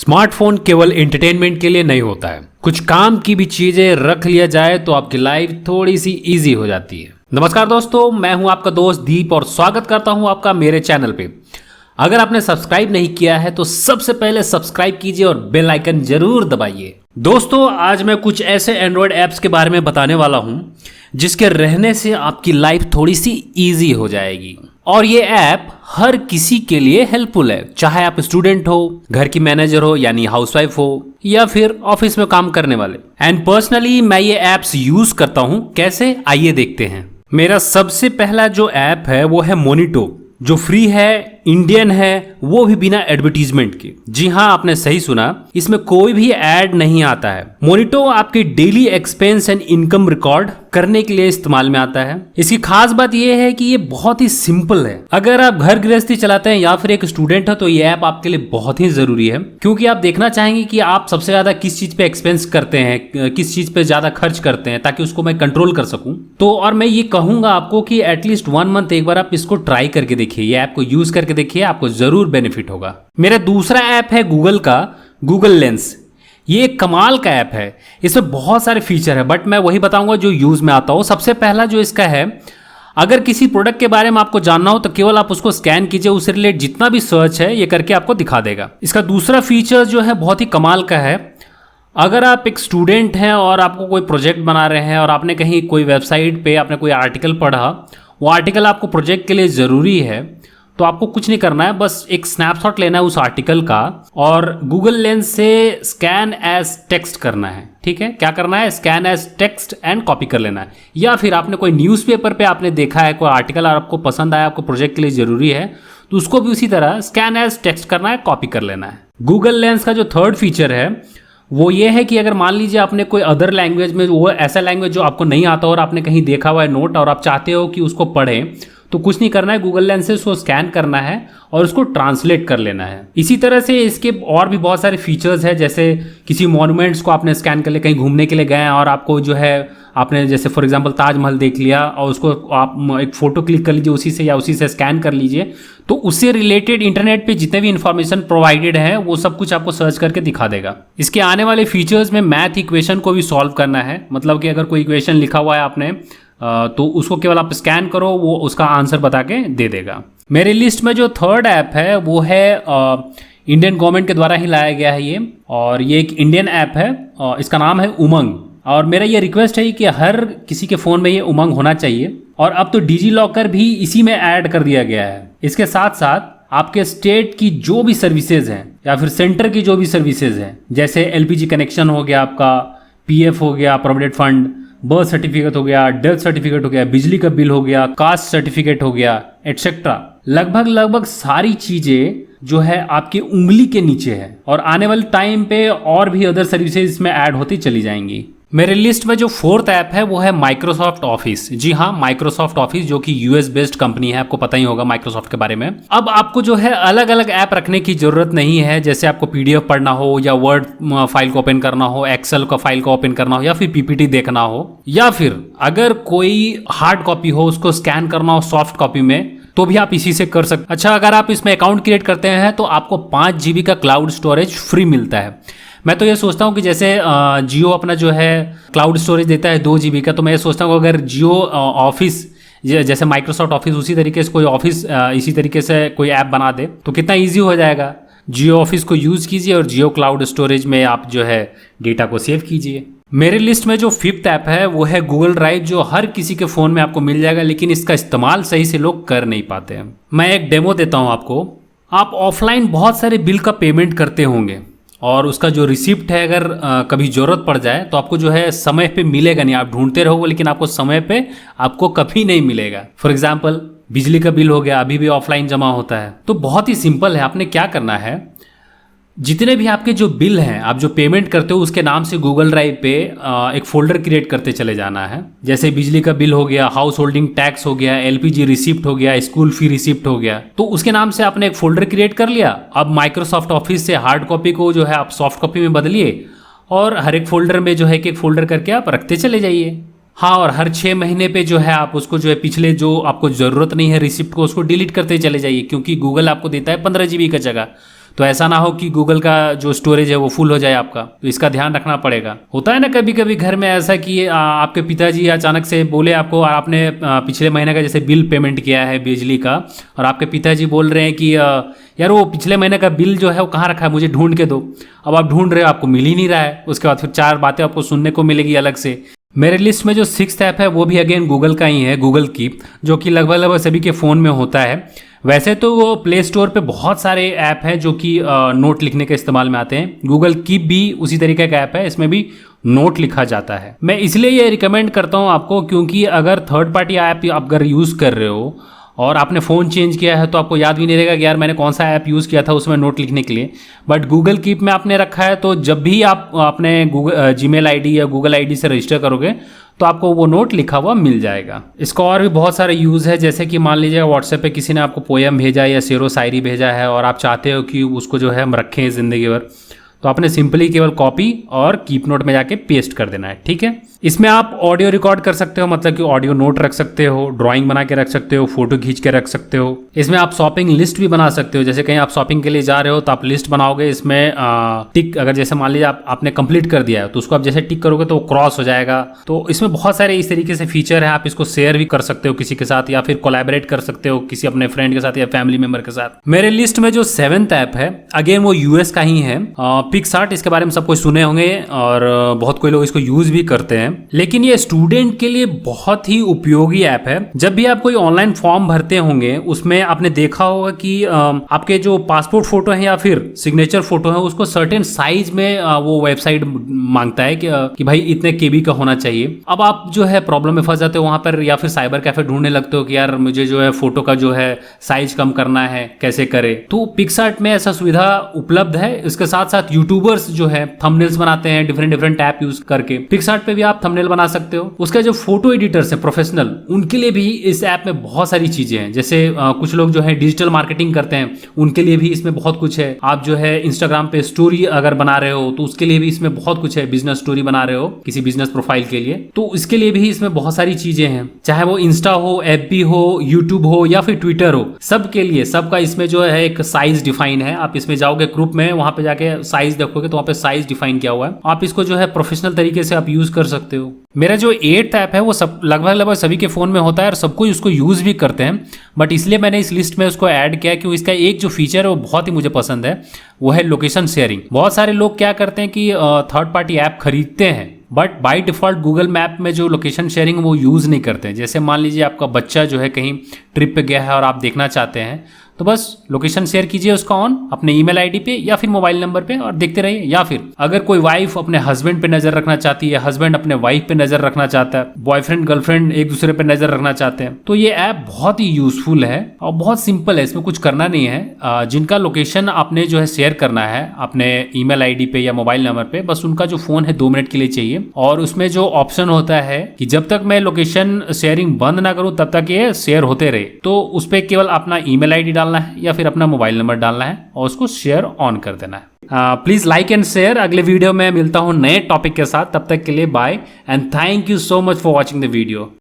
Smartphone केवल entertainment के लिए नहीं होता है, कुछ काम की भी चीजें रख लिया जाए तो आपकी लाइफ थोड़ी सी इजी हो जाती है। नमस्कार दोस्तों, मैं हूं आपका दोस्त दीप और स्वागत करता हूं आपका मेरे चैनल पे। अगर आपने सब्सक्राइब नहीं किया है तो सबसे पहले सब्सक्राइब कीजिए और बेल आइकन जरूर दबाइए। दोस्तों, आज मैं कुछ ऐसे एंड्रॉयड ऐप्स के बारे में बताने वाला हूं जिसके रहने से आपकी लाइफ थोड़ी सी इजी हो जाएगी। और ये ऐप हर किसी के लिए हेल्पफुल है, चाहे आप स्टूडेंट हो, घर की मैनेजर हो यानी हाउसवाइफ हो, या फिर ऑफिस में काम करने वाले। एंड पर्सनली मैं ये ऐप्स यूज करता हूं। कैसे, आइए देखते हैं। मेरा सबसे पहला जो ऐप है वो है मोनिटो, जो फ्री है, इंडियन है, वो भी बिना एडवर्टीजमेंट के। जी हाँ, आपने सही सुना, इसमें कोई भी ऐड नहीं आता है। मोनिटो आपके daily expense and income record करने के लिए इस्तेमाल में आता है। इसकी खास बात यह है कि ये बहुत ही सिंपल है। अगर आप घर गृहस्थी चलाते हैं या फिर एक स्टूडेंट है तो ये ऐप आपके लिए बहुत ही जरूरी है, क्योंकि आप देखना चाहेंगे कि आप सबसे ज्यादा किस चीज पे एक्सपेंस करते हैं, किस चीज पे ज्यादा खर्च करते हैं, ताकि उसको मैं कंट्रोल कर सकूं। तो और मैं ये कहूंगा आपको कि एटलीस्ट 1 मंथ एक बार आप इसको ट्राई करके देखिए, ये ऐप को यूज करके देखिए, आपको जरूर बेनिफिट होगा। मेरा दूसरा ऐप है गूगल का गूगल लेंस। ये एक कमाल का ऐप है, इसमें बहुत सारे फीचर है, बट मैं वही बताऊंगा जो यूज में आता हो। सबसे पहला जो इसका है, अगर किसी प्रोडक्ट के बारे में आपको जानना हो तो केवल आप उसको स्कैन कीजिए, उससे रिलेटेड जितना भी सर्च है ये करके आपको दिखा देगा। इसका दूसरा फीचर जो है बहुत ही कमाल का है। अगर आप एक स्टूडेंट हैं और आपको कोई प्रोजेक्ट बना रहे हैं और आपने कहीं कोई वेबसाइट पे आपने कोई आर्टिकल पढ़ा, वो आर्टिकल आपको प्रोजेक्ट के लिए ज़रूरी है, तो आपको कुछ नहीं करना है, बस एक स्नैपशॉट लेना है उस आर्टिकल का और गूगल लेंस से स्कैन एज टेक्स्ट करना है। ठीक है, क्या करना है, scan as text and copy कर लेना है। या फिर आपने कोई न्यूज़पेपर पे आपने देखा है कोई आर्टिकल और आपको पसंद आया, आपको प्रोजेक्ट के लिए ज़रूरी है, तो उसको भी उसी तरह स्कैन एज टेक्स्ट करना है, कॉपी कर लेना है। गूगल लेंस का जो थर्ड फीचर है वो ये है कि अगर मान लीजिए आपने कोई अदर लैंग्वेज में, वो ऐसा लैंग्वेज जो आपको नहीं आता और आपने कहीं देखा हुआ है नोट और आप चाहते हो कि उसको पढ़ें, तो कुछ नहीं करना है, गूगल लेंस से उसको स्कैन करना है और उसको ट्रांसलेट कर लेना है। इसी तरह से इसके और भी बहुत सारे फीचर्स हैं, जैसे किसी मॉन्यूमेंट्स को आपने स्कैन कर लिया, कहीं घूमने के लिए गए हैं और आपको जो है, आपने जैसे फॉर एग्जांपल ताजमहल देख लिया और उसको आप एक फ़ोटो क्लिक कर लीजिए उसी से, या उसी से स्कैन कर लीजिए, तो उससे रिलेटेड इंटरनेट पे जितने भी इंफॉर्मेशन प्रोवाइडेड है वो सब कुछ आपको सर्च करके दिखा देगा। इसके आने वाले फीचर्स में मैथ इक्वेशन को भी सॉल्व करना है, मतलब कि अगर कोई इक्वेशन लिखा हुआ है आपने तो उसको केवल आप स्कैन करो, वो उसका आंसर बता के दे देगा। मेरी लिस्ट में जो थर्ड ऐप है वो है इंडियन गवर्नमेंट के द्वारा ही लाया गया है ये, और ये एक इंडियन ऐप है, इसका नाम है उमंग। और मेरा ये रिक्वेस्ट है कि हर किसी के फ़ोन में ये उमंग होना चाहिए, और अब तो डिजी लॉकर भी इसी में ऐड कर दिया गया है। इसके साथ साथ आपके स्टेट की जो भी सर्विसेज हैं या फिर सेंटर की जो भी सर्विसेज हैं, जैसे एलपीजी कनेक्शन हो गया, आपका पीएफ हो गया, प्रोविडेंट फंड, बर्थ सर्टिफिकेट हो गया, डेथ सर्टिफिकेट हो गया, बिजली का बिल हो गया, कास्ट सर्टिफिकेट हो गया, एटसेट्रा, लगभग सारी चीजें जो है आपकी उंगली के नीचे है, और आने वाले टाइम पे और भी अदर सर्विसेज इसमें ऐड होती चली जाएंगी। मेरे लिस्ट में जो फोर्थ ऐप है वो है माइक्रोसॉफ्ट ऑफिस। जी हाँ, माइक्रोसॉफ्ट ऑफिस, जो कि यूएस बेस्ड कंपनी है, आपको पता ही होगा माइक्रोसॉफ्ट के बारे में। अब आपको जो है अलग अलग ऐप रखने की जरूरत नहीं है, जैसे आपको पीडीएफ पढ़ना हो, या वर्ड फाइल को ओपन करना हो, एक्सेल का फाइल को ओपन करना हो, या फिर पीपीटी देखना हो, या फिर अगर कोई हार्ड कॉपी हो उसको स्कैन करना हो सॉफ्ट कॉपी में, तो भी आप इसी से कर सकते। अच्छा, अगर आप इसमें अकाउंट क्रिएट करते हैं तो आपको 5 GB का क्लाउड स्टोरेज फ्री मिलता है। मैं तो ये सोचता हूँ कि जैसे जियो अपना जो है क्लाउड स्टोरेज देता है 2 GB का, तो मैं ये सोचता हूँ अगर जियो ऑफिस जैसे माइक्रोसॉफ्ट ऑफिस, उसी तरीके से कोई ऑफिस इसी तरीके से कोई ऐप बना दे तो कितना ईजी हो जाएगा। जियो ऑफिस को यूज़ कीजिए और जियो क्लाउड स्टोरेज में आप जो है डेटा को सेव कीजिए। मेरे लिस्ट में जो फिफ्थ ऐप है वो है गूगल ड्राइव, जो हर किसी के फ़ोन में आपको मिल जाएगा, लेकिन इसका इस्तेमाल सही से लोग कर नहीं पाते हैं। मैं एक डेमो देता हूँ आपको। आप ऑफलाइन बहुत सारे बिल का पेमेंट करते होंगे और उसका जो रिसिप्ट है अगर कभी ज़रूरत पड़ जाए तो आपको जो है समय पे मिलेगा नहीं, आप ढूंढते रहोगे लेकिन आपको समय पे आपको कभी नहीं मिलेगा। फॉर एग्जांपल बिजली का बिल हो गया, अभी भी ऑफलाइन जमा होता है। तो बहुत ही सिंपल है, आपने क्या करना है, जितने भी आपके जो बिल हैं, आप जो पेमेंट करते हो उसके नाम से गूगल ड्राइव पे एक फोल्डर क्रिएट करते चले जाना है। जैसे बिजली का बिल हो गया, हाउस होल्डिंग टैक्स हो गया, एलपीजी रिसिप्ट हो गया, स्कूल फी रिसिप्ट हो गया, तो उसके नाम से आपने एक फोल्डर क्रिएट कर लिया। अब माइक्रोसॉफ्ट ऑफिस से हार्ड कॉपी को जो है आप सॉफ्ट कॉपी में बदलिए और हर एक फोल्डर में जो है एक फोल्डर करके आप रखते चले जाइए। हाँ, और हर 6 महीने पे जो है आप उसको जो है पिछले जो आपको ज़रूरत नहीं है रिसिप्ट को, उसको डिलीट करते चले जाइए, क्योंकि गूगल आपको देता है 15 GB का जगह। तो ऐसा ना हो कि गूगल का जो स्टोरेज है वो फुल हो जाए आपका, तो इसका ध्यान रखना पड़ेगा। होता है ना कभी कभी घर में ऐसा कि आपके पिताजी अचानक से बोले आपको, और आपने पिछले महीने का जैसे बिल पेमेंट किया है बिजली का, और आपके पिताजी बोल रहे हैं कि यार वो पिछले महीने का बिल जो है वो कहाँ रखा है, मुझे ढूंढ के दो। अब आप ढूंढ रहे हो, आपको मिल ही नहीं रहा है। उसके बाद फिर 4 बातें आपको सुनने को मिलेगी अलग से। मेरे लिस्ट में जो 6th ऐप है वो भी अगेन गूगल का ही है, गूगल कीप, जो कि लगभग सभी के फ़ोन में होता है। वैसे तो वो प्ले स्टोर पे बहुत सारे ऐप हैं जो कि नोट लिखने के इस्तेमाल में आते हैं। गूगल कीप भी उसी तरीके का ऐप है, इसमें भी नोट लिखा जाता है। मैं इसलिए ये रिकमेंड करता हूँ आपको, क्योंकि अगर थर्ड पार्टी ऐप आप अगर यूज़ कर रहे हो और आपने फ़ोन चेंज किया है तो आपको याद भी नहीं रहेगा कि यार मैंने कौन सा ऐप यूज़ किया था उसमें नोट लिखने के लिए। बट गूगल कीप में आपने रखा है, तो जब भी आप अपने गूगल जीमेल आईडी या गूगल आईडी से रजिस्टर करोगे तो आपको वो नोट लिखा हुआ मिल जाएगा। इसका और भी बहुत सारे यूज़ है, जैसे कि मान लीजिए व्हाट्सएप पे किसी ने आपको पोएम भेजा है या शेरो शायरी भेजा है और आप चाहते हो कि उसको जो है हम रखें ज़िंदगी भर, तो आपने सिंपली केवल कॉपी और कीप नोट में जाके पेस्ट कर देना है। ठीक है, इसमें आप ऑडियो रिकॉर्ड कर सकते हो, मतलब कि ऑडियो नोट रख सकते हो, ड्राइंग बना के रख सकते हो, फोटो खींच के रख सकते हो। इसमें आप शॉपिंग लिस्ट भी बना सकते हो, जैसे कहीं आप शॉपिंग के लिए जा रहे हो तो आप लिस्ट बनाओगे, इसमें टिक, अगर जैसे मान लीजिए आपने कंप्लीट कर दिया है तो उसको आप जैसे टिक करोगे तो वो क्रॉस हो जाएगा। तो इसमें बहुत सारे इस तरीके से फीचर है। आप इसको शेयर भी कर सकते हो किसी के साथ, या फिर कोलैबोरेट कर सकते हो किसी अपने फ्रेंड के साथ या फैमिली मेंबर के साथ। मेरे लिस्ट में जो 7th ऐप है अगेन वो यूएस का ही है, पिक्सआर्ट। इसके बारे में सब कुछ सुने होंगे और बहुत कोई लोग इसको यूज भी करते हैं, लेकिन ये स्टूडेंट के लिए बहुत ही उपयोगी ऐप है। जब भी आप कोई ऑनलाइन फॉर्म भरते होंगे उसमें आपने देखा होगा कि आपके जो पासपोर्ट फोटो है या फिर सिग्नेचर फोटो है उसको सर्टेन साइज में वो वेबसाइट मांगता है कि भाई इतने केबी का होना चाहिए। अब आप जो है प्रॉब्लम में फंस जाते हो वहां पर, या फिर साइबर कैफे ढूंढने लगते हो कि यार मुझे जो है फोटो का जो है साइज कम करना है, कैसे करे। तो पिक्सआर्ट में ऐसा सुविधा उपलब्ध है। इसके साथ साथ यूट्यूबर्स जो है थंबनेल्स बनाते हैं डिफरेंट ऐप यूज करके, पिक्सआर्ट पे भी आप थंबनेल बना सकते हो। उसके जो फोटो एडिटर्स है प्रोफेशनल, उनके लिए भी इस ऐप में बहुत सारी चीजें हैं। जैसे कुछ लोग जो है डिजिटल मार्केटिंग करते हैं उनके लिए भी इसमें बहुत कुछ है। आप जो है इंस्टाग्राम पे स्टोरी अगर बना रहे हो तो उसके लिए भी इसमें बहुत कुछ है। बिजनेस स्टोरी बना रहे हो किसी बिजनेस प्रोफाइल के लिए तो इसके लिए भी इसमें बहुत सारी चीजें हैं। चाहे वो इंस्टा हो, एफबी हो, यूट्यूब हो या फिर ट्विटर हो, सबके लिए सबका इसमें जो है एक साइज डिफाइन है। आप इसमें जाओगे ग्रुप में, वहां पे जाके साइज देखोगे तो वहां पे साइज डिफाइन किया हुआ है। आप इसको जो है प्रोफेशनल तरीके से आप यूज कर सकते हो। मेरा जो 8th ऐप है वो सब लगभग सभी के फोन में होता है और सबको उसको यूज भी करते हैं, बट इसलिए मैंने इस लिस्ट में उसको ऐड किया कि इसका एक जो फीचर है वो बहुत ही मुझे पसंद है, वो है लोकेशन शेयरिंग। बहुत सारे लोग क्या करते हैं कि थर्ड पार्टी ऐप खरीदते हैं but by default Google map में जो लोकेशन शेयरिंग वो यूज़ नहीं करते हैं। जैसे मान लीजिए आपका बच्चा जो है कहीं ट्रिप पे गया है और आप देखना चाहते हैं तो बस लोकेशन शेयर कीजिए उसका ऑन अपने ईमेल आईडी पे या फिर मोबाइल नंबर पे और देखते रहिए। या फिर अगर कोई वाइफ अपने हस्बैंड पे नजर रखना चाहती है, हस्बैंड अपने वाइफ पे नजर रखना चाहता है, बॉयफ्रेंड गर्लफ्रेंड एक दूसरे पे नजर रखना चाहते हैं, तो ये ऐप बहुत ही यूजफुल है और बहुत सिंपल है। इसमें कुछ करना नहीं है। जिनका लोकेशन आपने जो है शेयर करना है अपने ईमेल आईडी पे या मोबाइल नंबर पे, बस उनका जो फोन है 2 मिनट के लिए चाहिए और उसमें जो ऑप्शन होता है कि जब तक मैं लोकेशन शेयरिंग बंद ना करूं तब तक ये शेयर होते रहे, तो उस पर केवल अपना ईमेल आईडी डालना है या फिर अपना मोबाइल नंबर डालना है और उसको शेयर ऑन कर देना है। Please like and share. अगले वीडियो में मिलता हूं नए टॉपिक के साथ, तब तक के लिए bye and thank you so much for watching the video.